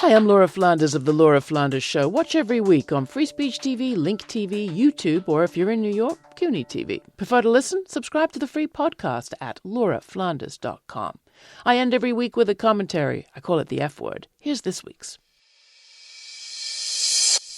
Hi, I'm Laura Flanders of The Laura Flanders Show. Watch every week on Free Speech TV, Link TV, YouTube, or if you're in New York, CUNY TV. Prefer to listen? Subscribe to the free podcast at lauraflanders.com. I end every week with a commentary. I call it the F word. Here's this week's.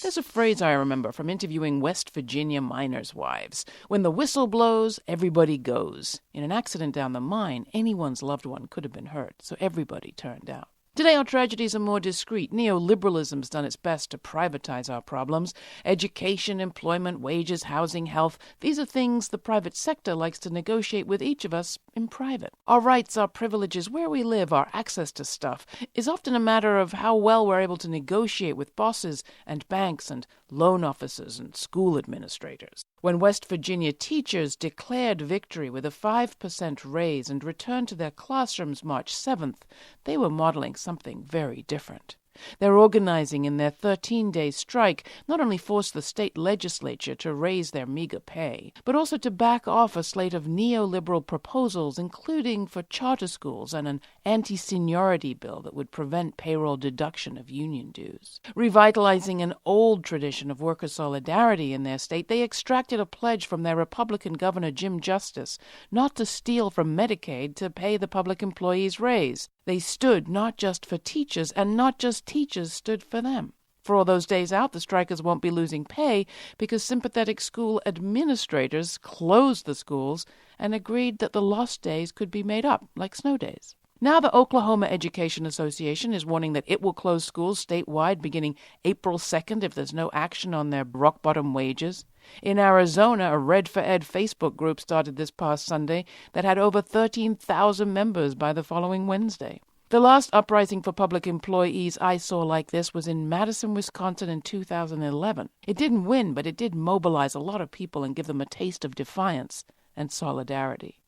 There's a phrase I remember from interviewing West Virginia miners' wives. When the whistle blows, everybody goes. In an accident down the mine, anyone's loved one could have been hurt, so everybody turned out. Today, our tragedies are more discreet. Neoliberalism's done its best to privatize our problems. Education, employment, wages, housing, health. These are things the private sector likes to negotiate with each of us in private. Our rights, our privileges, where we live, our access to stuff is often a matter of how well we're able to negotiate with bosses and banks and loan officers and school administrators. When West Virginia teachers declared victory with a 5% raise and returned to their classrooms March 7th, they were modeling something very different. Their organizing in their 13-day strike not only forced the state legislature to raise their meager pay, but also to back off a slate of neoliberal proposals, including for charter schools and an anti-seniority bill that would prevent payroll deduction of union dues. Revitalizing an old tradition of worker solidarity in their state, they extracted a pledge from their Republican Governor Jim Justice not to steal from Medicaid to pay the public employees' raise. They stood not just for teachers, and not just teachers stood for them. For all those days out, the strikers won't be losing pay because sympathetic school administrators closed the schools and agreed that the lost days could be made up, like snow days. Now the Oklahoma Education Association is warning that it will close schools statewide beginning April 2nd if there's no action on their rock-bottom wages. In Arizona, a Red for Ed Facebook group started this past Sunday that had over 13,000 members by the following Wednesday. The last uprising for public employees I saw like this was in Madison, Wisconsin in 2011. It didn't win, but it did mobilize a lot of people and give them a taste of defiance and solidarity.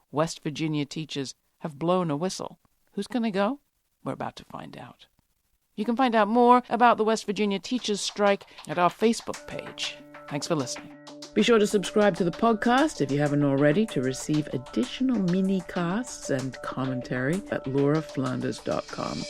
West Virginia teachers have blown a whistle. Who's going to go? We're about to find out. You can find out more about the West Virginia teachers' strike at our Facebook page. Thanks for listening. Be sure to subscribe to the podcast if you haven't already to receive additional mini-casts and commentary at lauraflanders.com.